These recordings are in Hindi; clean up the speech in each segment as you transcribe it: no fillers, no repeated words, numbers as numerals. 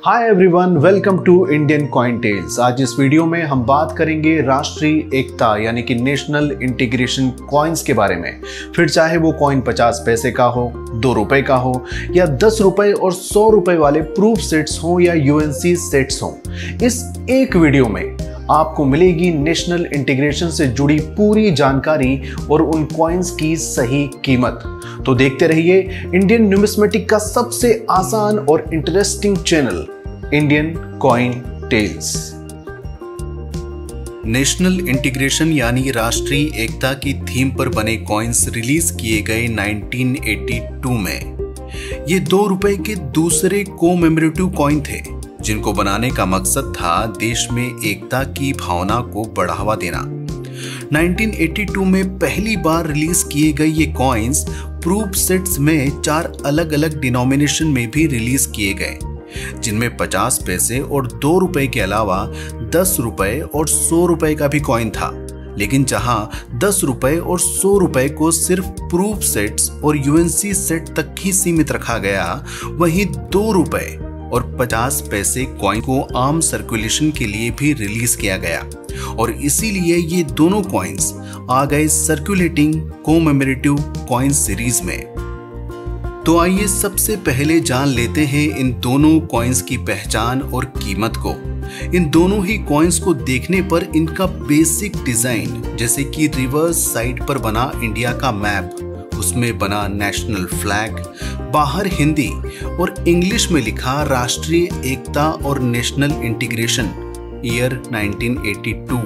Hi everyone, welcome to Indian coin tales. आज इस वीडियो में हम बात करेंगे राष्ट्रीय एकता यानी कि नेशनल इंटीग्रेशन कॉइन्स के बारे में। फिर चाहे वो कॉइन 50 पैसे का हो, 2 रुपए का हो या 10 रुपए और 100 रुपए वाले प्रूफ सेट्स हो या यूएनसी सेट्स हो, इस एक वीडियो में आपको मिलेगी नेशनल इंटीग्रेशन से जुड़ी पूरी जानकारी और उन कॉइन्स की सही कीमत। तो देखते रहिए इंडियन न्यूमिस्मेटिक का सबसे आसान और interesting channel Indian coin tales. National integration यानी राष्ट्रीय एकता की थीम पर बने कॉइन्स रिलीज किए गए 1982 में। ये 2 रुपए के दूसरे कोमेमोरेटिव कॉइन थे जिनको बनाने का मकसद था देश में एकता की भावना को बढ़ावा देना। 1982 में पहली बार रिलीज किए गए ये कॉइन्स प्रूफ सेट्स में 4 अलग अलग डिनोमिनेशन में भी रिलीज किए गए, जिनमें 50 पैसे और 2 रुपए के अलावा 10 रुपए और 100 रुपए का भी कॉइन था। लेकिन जहां 10 रुपए और 100 रुपए को सिर्फ प्रूफ सेट्स और यूएनसी सेट तक ही सीमित रखा गया, वहीं 2 रुपए और 50 पैसे कॉइन को आम सर्कुलेशन के लिए भी रिलीज किया गया और इसीलिए ये दोनों कॉइन्स आ गए सर्कुलेटिंग कोमेमोरेटिव कॉइन सीरीज में। तो आइए सबसे पहले जान लेते हैं इन दोनों कॉइन्स की पहचान और कीमत को। इन दोनों ही कॉइन्स को देखने पर इनका बेसिक डिजाइन, जैसे कि रिवर्स साइड पर बना इंडिया का मैप, उसमें बना नेशनल फ्लैग, बाहर हिंदी और इंग्लिश में लिखा राष्ट्रीय एकता और नेशनल इंटीग्रेशन ईयर 1982,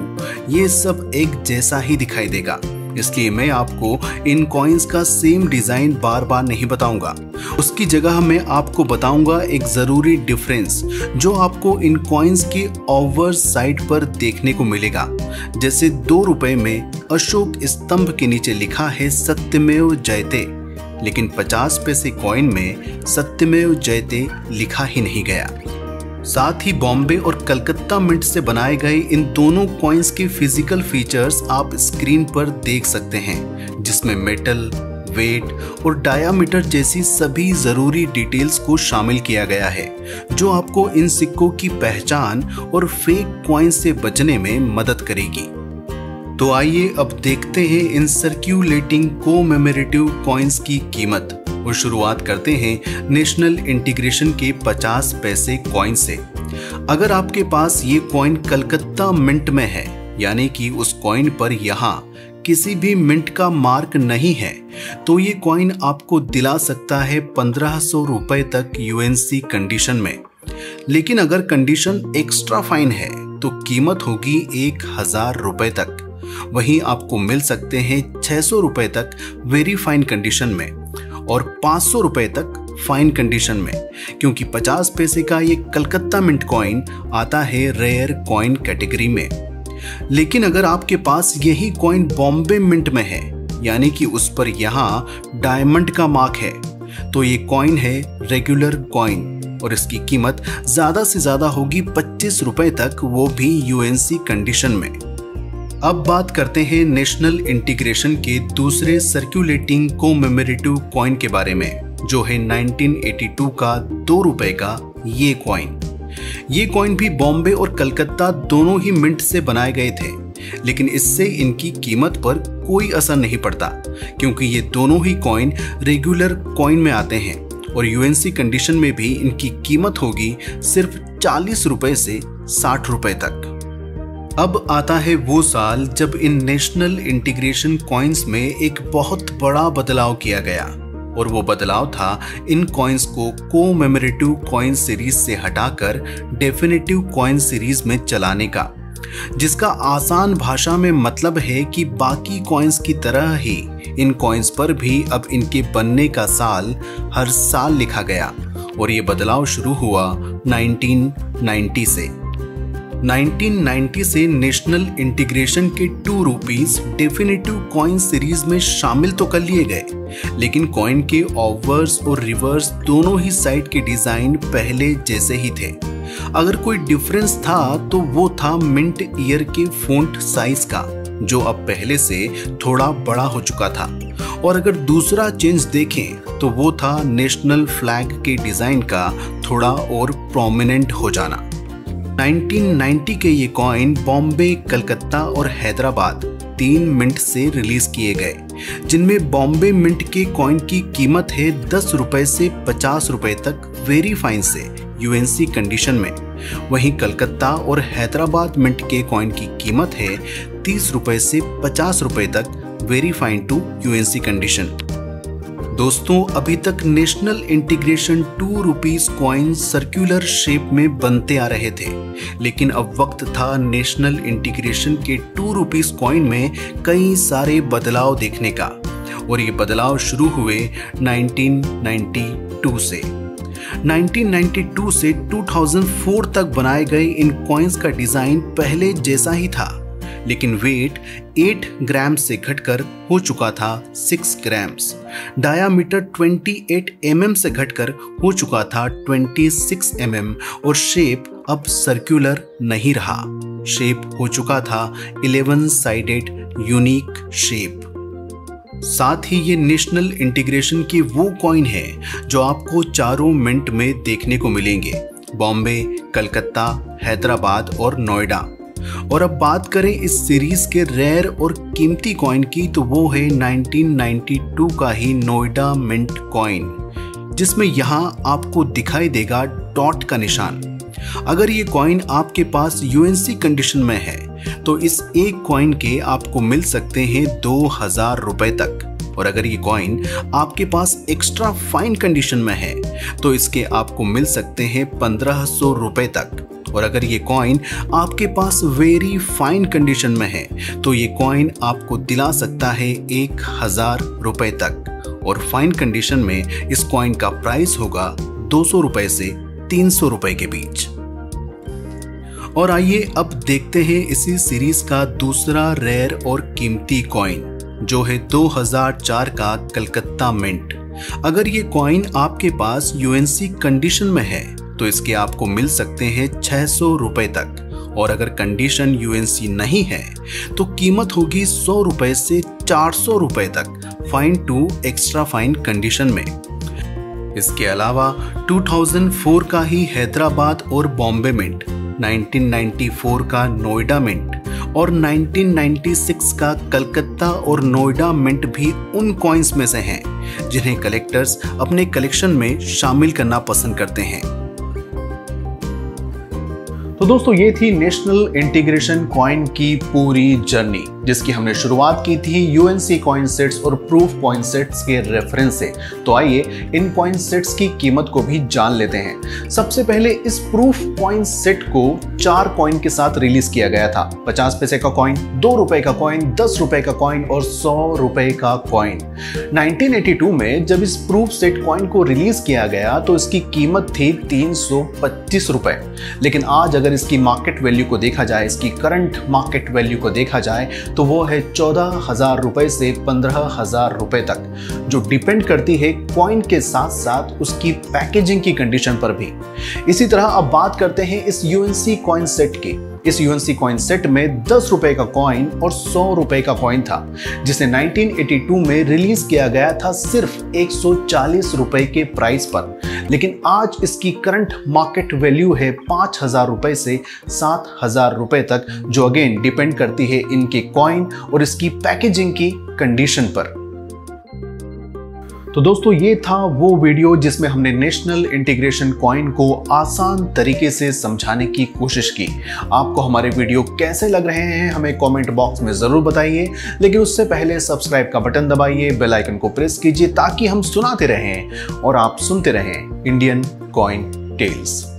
ये सब एक जैसा ही दिखाई देगा। इसलिए मैं आपको इन कॉइन्स का सेम डिजाइन बार बार नहीं बताऊंगा। उसकी जगह मैं आपको बताऊंगा एक जरूरी डिफरेंस जो आपको इन कॉइन्स के ओवर साइड पर देखने को मिलेगा। जैसे 2 रुपए में अशोक स्तंभ के नीचे लिखा है सत्यमेव जयते, लेकिन 50 पैसे कॉइन में सत्यमेव जयते लिखा ही नहीं गया। साथ ही बॉम्बे और कलकत्ता मिंट से बनाए गए इन दोनों कॉइन्स के फिजिकल फीचर्स आप स्क्रीन पर देख सकते हैं, जिसमें मेटल, वेट और डायामीटर जैसी सभी जरूरी डिटेल्स को शामिल किया गया है, जो आपको इन सिक्कों की पहचान और फेक कॉइन से बचने में मदद करेगी। तो आइए अब देखते हैं इन सर्क्यूलेटिंग कोमेमोरेटिव कॉइन्स की कीमत और शुरुआत करते हैं नेशनल इंटीग्रेशन के 50 पैसे कॉइन से। अगर आपके पास ये कॉइन कलकत्ता मिंट में है, यानी कि उस कॉइन पर यहाँ किसी भी मिंट का मार्क नहीं है, तो ये कॉइन आपको दिला सकता है 1500 रुपए तक यूएनसी कंडीशन में। लेकिन अगर कंडीशन एक्स्ट्रा फाइन है तो कीमत होगी 1000 रुपए तक। वहीं आपको मिल सकते हैं 600 रुपए तक वेरी फाइन कंडीशन में और 500 रुपए तक फाइन कंडीशन में, क्योंकि 50 पैसे का ये कलकत्ता मिंट कॉइन आता है रेयर कॉइन कैटेगरी में। लेकिन अगर आपके पास यही कॉइन बॉम्बे मिंट में है, यानी कि उस पर यहाँ डायमंड का मार्क है, तो ये कॉइन है रेगुलर कॉइन और इसकी कीमत ज्यादा से ज्यादा होगी 25 रुपए तक, वो भी यूएनसी कंडीशन में। अब बात करते हैं नेशनल इंटीग्रेशन के दूसरे सर्कुलेटिंग कोमेमोरेटिव कॉइन के बारे में, जो है 1982 का 2 रुपए का ये कॉइन। ये कॉइन भी बॉम्बे और कलकत्ता दोनों ही मिंट से बनाए गए थे, लेकिन इससे इनकी कीमत पर कोई असर नहीं पड़ता, क्योंकि ये दोनों ही कॉइन रेगुलर कॉइन में आते हैं और यूएनसी कंडीशन में भी इनकी कीमत होगी सिर्फ 40 रुपए से 60 रुपए तक। अब आता है वो साल जब इन नेशनल इंटीग्रेशन कॉइन्स में एक बहुत बड़ा बदलाव किया गया, और वो बदलाव था इन कॉइन्स को कोमेमोरेटिव कॉइन सीरीज से हटाकर डेफिनेटिव कॉइन सीरीज में चलाने का, जिसका आसान भाषा में मतलब है कि बाकी कॉइन्स की तरह ही इन कॉइन्स पर भी अब इनके बनने का साल हर साल लिखा गया। और ये बदलाव शुरू हुआ 1990 से। 1990 से नेशनल इंटीग्रेशन के 2 रुपीस डेफिनेटिव कॉइन सीरीज में शामिल तो कर लिए गए, लेकिन कॉइन के ओवर्स और रिवर्स दोनों ही साइड के डिजाइन पहले जैसे ही थे। अगर कोई डिफरेंस था तो वो था मिंट ईयर के फॉन्ट साइज का, जो अब पहले से थोड़ा बड़ा हो चुका था। और अगर दूसरा चेंज देखें तो वो था नेशनल फ्लैग के डिजाइन का थोड़ा और प्रोमिनेंट हो जाना। 1990 के ये कॉइन बॉम्बे, कलकत्ता और हैदराबाद 3 मिंट से रिलीज किए गए, जिनमें बॉम्बे मिंट के कॉइन की कीमत है 10 रुपए से 50 रुपए तक वेरी फाइन से यूएनसी कंडीशन में। वहीं कलकत्ता और हैदराबाद मिंट के कॉइन की कीमत है 30 रुपए से 50 रुपए तक very fine to UNC condition. दोस्तों, अभी तक national integration 2 rupees coin circular shape में बनते आ रहे थे, लेकिन अब वक्त था नेशनल इंटीग्रेशन के 2 रुपीस कॉइन में कई सारे बदलाव देखने का। और ये बदलाव शुरू हुए 1992 से। 1992 से 2004 तक बनाए गए इन कॉइन्स का डिजाइन पहले जैसा ही था, लेकिन वेट 8 ग्राम से घटकर हो चुका था 6 ग्राम्स। डायामीटर 28 mm से घटकर हो चुका था 26 mm और शेप अब सर्कुलर नहीं रहा। शेप हो चुका था 11 साइडेड यूनिक शेप। साथ ही ये नेशनल इंटीग्रेशन की वो कॉइन है जो आपको चारों मिंट में देखने को मिलेंगे, बॉम्बे, कलकत्ता, हैदराबाद और नोएडा। और अब बात करें इस सीरीज के रेयर और कीमती कॉइन की, तो वो है 1992 का ही नोएडा मिंट कॉइन, जिसमें यहाँ आपको दिखाई देगा डॉट का निशान। अगर ये कॉइन आपके पास यूएनसी कंडीशन में है तो इस एक कॉइन के आपको मिल सकते हैं 2000 रुपए तक। और अगर ये कॉइन आपके पास एक्स्ट्रा फाइन कंडीशन में है तो इसके आपको मिल सकते हैं 1500 रुपए तक। और अगर ये कॉइन आपके पास वेरी फाइन कंडीशन में है तो ये कॉइन आपको दिला सकता है 1000 रुपए तक। और फाइन कंडीशन में इस कॉइन का प्राइस होगा 200 रुपए से 300 रुपए के बीच। और आइए अब देखते हैं इसी सीरीज का दूसरा रेयर और कीमती कॉइन, जो है 2004 का कलकत्ता मिंट। अगर ये कॉइन आपके पास यूएनसी कंडीशन में है तो इसके आपको मिल सकते हैं 600 रुपए तक। और अगर कंडीशन यूएनसी नहीं है तो कीमत होगी 100 रुपए से 400 रुपए तक fine to extra fine condition में। इसके अलावा 2004 का ही हैदराबाद और बॉम्बे मिंट, 1994 का नोएडा मिंट और 1996 का कलकत्ता और नोएडा मिंट भी उन कॉइन्स में से हैं जिन्हें कलेक्टर्स अपने कलेक्शन में शामिल करना पसंद करते हैं। तो दोस्तों, ये थी नेशनल इंटीग्रेशन कॉइन की पूरी जर्नी, जिसकी हमने शुरुआत की थी यूएनसी कॉइन सेट्स और प्रूफ कॉइन सेट्स के रेफरेंस से। तो आइए इन कॉइन सेट्स की कीमत को भी जान लेते हैं। सबसे पहले इस प्रूफ कॉइन सेट को 4 कॉइन के साथ रिलीज किया गया था। 50 पैसे का कॉइन, 2 रुपए का कॉइन, 10 रुपए का कॉइन और 100 रुपए का कॉइन। 1982 में जब इस प्रूफ सेट कॉइन को रिलीज किया गया तो इसकी कीमत थी 325 रुपए। लेकिन आज अगर इसकी मार्केट वैल्यू को देखा जाए, इसकी करंट मार्केट वैल्यू को देखा जाए तो वो है 14,000 रुपए से 15,000 रुपए तक, जो डिपेंड करती है कॉइन के साथ साथ उसकी पैकेजिंग की कंडीशन पर भी। इसी तरह अब बात करते हैं इस यूएनसी कॉइन सेट की। इस यूएनसी कॉइन सेट में 10 रुपए का कॉइन और 100 रुपए का कॉइन था, जिसे 1982 में रिलीज किया गया था सिर्फ 140 रुपए के प्राइस पर। लेकिन आज इसकी करंट मार्केट वैल्यू है 5,000 रुपए से 7,000 रुपए तक, जो अगेन डिपेंड करती है इनके कॉइन और इसकी पैकेजिंग की कंडीशन पर। तो दोस्तों, ये था वो वीडियो जिसमें हमने नेशनल इंटीग्रेशन कॉइन को आसान तरीके से समझाने की कोशिश की। आपको हमारे वीडियो कैसे लग रहे हैं हमें कमेंट बॉक्स में ज़रूर बताइए, लेकिन उससे पहले सब्सक्राइब का बटन दबाइए, बेल आइकन को प्रेस कीजिए ताकि हम सुनाते रहें और आप सुनते रहें इंडियन कॉइन टेल्स।